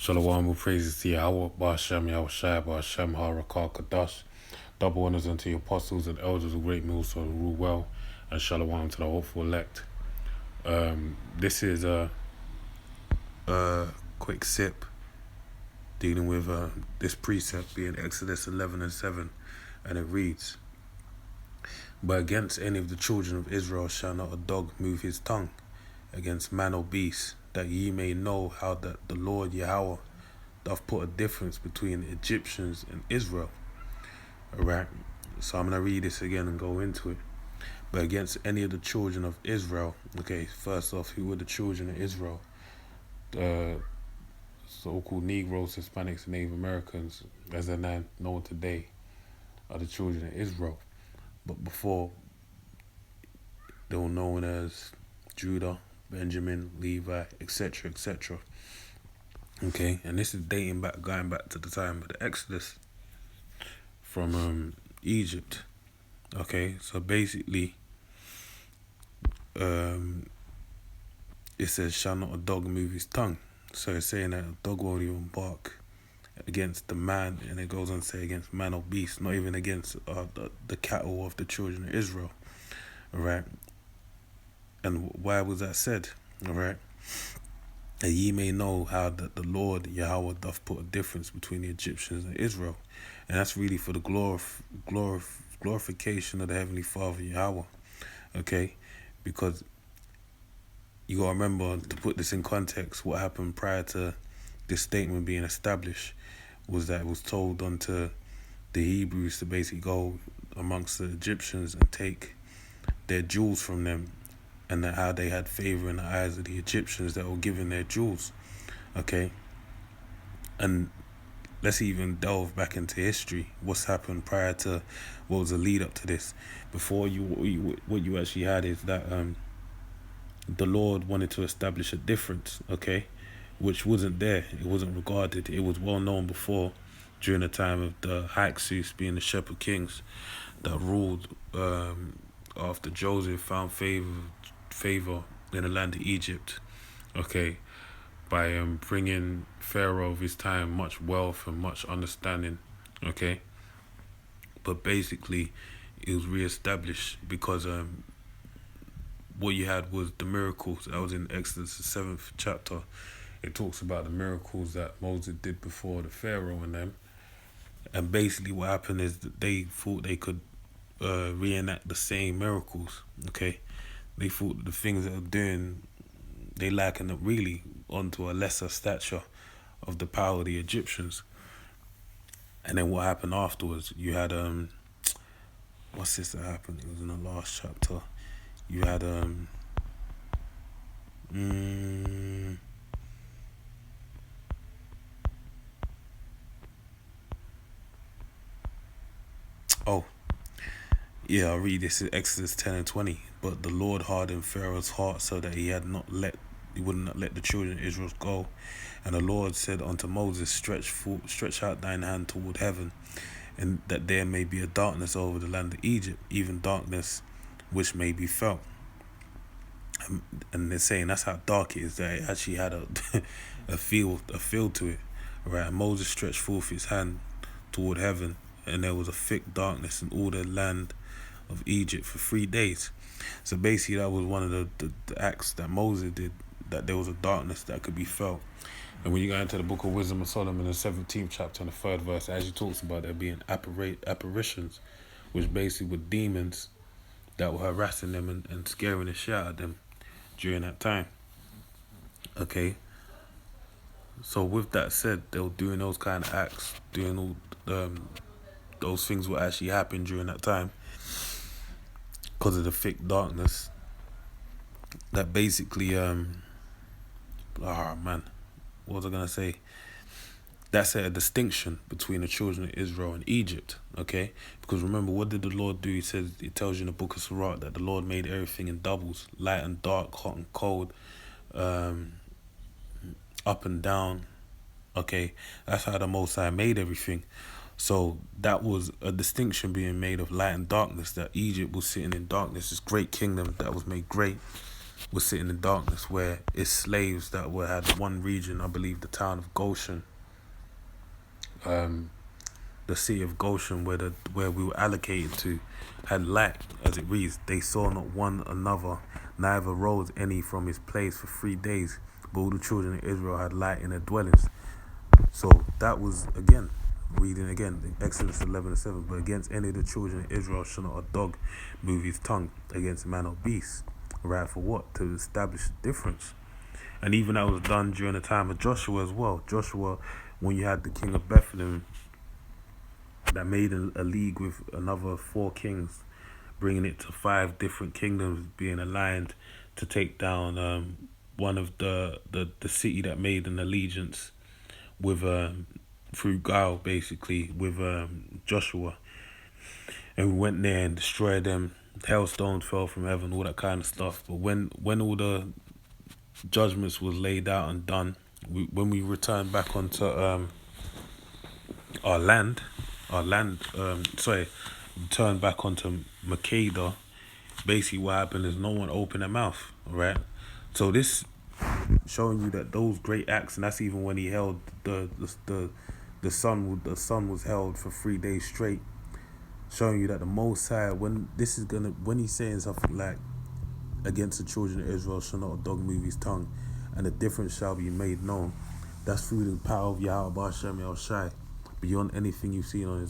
Shalom, all praises to Yahweh, Ba'ashem, Yahushai, Ba'ashem, Harakah, Kadash. Double honors unto the apostles and elders of great millstones who rule well, and shalom to the hopeful elect. This is a quick sip dealing with this precept being Exodus 11 and 7, and it reads, "But against any of the children of Israel shall not a dog move his tongue against man or beast, that ye may know how that the Lord Yahweh doth put a difference between the Egyptians and Israel." Alright, so I'm going to read this again and go into it. But against any of the children of Israel, okay, first off, who were the children of Israel? The so-called Negroes, Hispanics, and Native Americans, as they're now known today, are the children of Israel. But before, they were known as Judah, Benjamin, Levi, etc., etc. Okay, and this is going back to the time of the Exodus from Egypt. Okay, so basically, it says, "Shall not a dog move his tongue?" So it's saying that a dog won't even bark against the man, and it goes on to say against man or beast, not even against the cattle of the children of Israel. All right. And why was that said? All right. That ye may know how that the Lord Yahweh doth put a difference between the Egyptians and Israel. And that's really for the glorification of the Heavenly Father Yahweh. Okay? Because you got to remember, to put this in context, what happened prior to this statement being established was that it was told unto the Hebrews to basically go amongst the Egyptians and take their jewels from them, and that how they had favor in the eyes of the Egyptians that were given their jewels. Okay? And let's even delve back into history. What's happened prior to, what was the lead up to this? Before what you actually had is that the Lord wanted to establish a difference, okay, which wasn't there. It wasn't regarded. It was well known before, during the time of the Hyksos being the shepherd kings that ruled after Joseph found favor in the land of Egypt, okay, by bringing Pharaoh of his time much wealth and much understanding, okay. But basically, it was reestablished because what you had was the miracles. That was in Exodus, the 7th chapter. It talks about the miracles that Moses did before the Pharaoh and them. And basically what happened is that they thought they could reenact the same miracles, okay? They thought that the things that they're doing, they likened it really onto a lesser stature of the power of the Egyptians. And then what happened afterwards, you had, what's this that happened? It was in the last chapter. You had, oh, yeah, I'll read this in Exodus 10 and 20. "But the Lord hardened Pharaoh's heart so that he would not let the children of Israel go. And the Lord said unto Moses, Stretch out thine hand toward heaven, and that there may be a darkness over the land of Egypt, even darkness which may be felt." And they're saying that's how dark it is, that it actually had a feel to it. Right? And Moses stretched forth his hand toward heaven, and there was a thick darkness in all the land of Egypt for 3 days. So basically that was one of the acts that Moses did, that there was a darkness that could be felt. And when you go into the book of Wisdom of Solomon, the 17th chapter and the 3rd verse, it actually talks about there being apparitions, which basically were demons that were harassing them and scaring the shit out of them during that time. Okay? So with that said, they were doing those kind of acts, doing all those things were actually happening during that time because of the thick darkness that basically what was I gonna say? That's a distinction between the children of Israel and Egypt, okay? Because remember, what did the Lord do? He says, it tells you in the book of Sirach that the Lord made everything in doubles, light and dark, hot and cold, up and down, okay? That's how the Most High made everything. So that was a distinction being made of light and darkness, that Egypt was sitting in darkness, this great kingdom that was made great, was sitting in darkness, where its slaves that were had one region, I believe the town of Goshen, the city of Goshen, where we were allocated to, had light, as it reads. They saw not one another, neither rose any from his place for 3 days. But all the children of Israel had light in their dwellings. So that was again, reading again, Exodus 11:7. But against any of the children of Israel shall not a dog move his tongue against man or beast. Right, for what? To establish the difference. And even that was done during the time of Joshua as well. Joshua, when you had the king of Bethlehem that made a league with another 4 kings, bringing it to 5 different kingdoms being aligned to take down one of the city that made an allegiance with through Gaal, basically, with Joshua. And we went there and destroyed them. Hailstones fell from heaven, all that kind of stuff. But when all the judgments was laid out and done, when we returned back onto our land, returned back onto Makeda, basically what happened is no one opened their mouth, right? So this showing you that those great acts, and that's even when he held the sun was held for 3 days straight, showing you that the Most High, when he's saying something like, against the children of Israel shall not a dog move his tongue, and the difference shall be made known, that's through the power of Yahweh B'Shem El Shai, beyond anything you've seen on his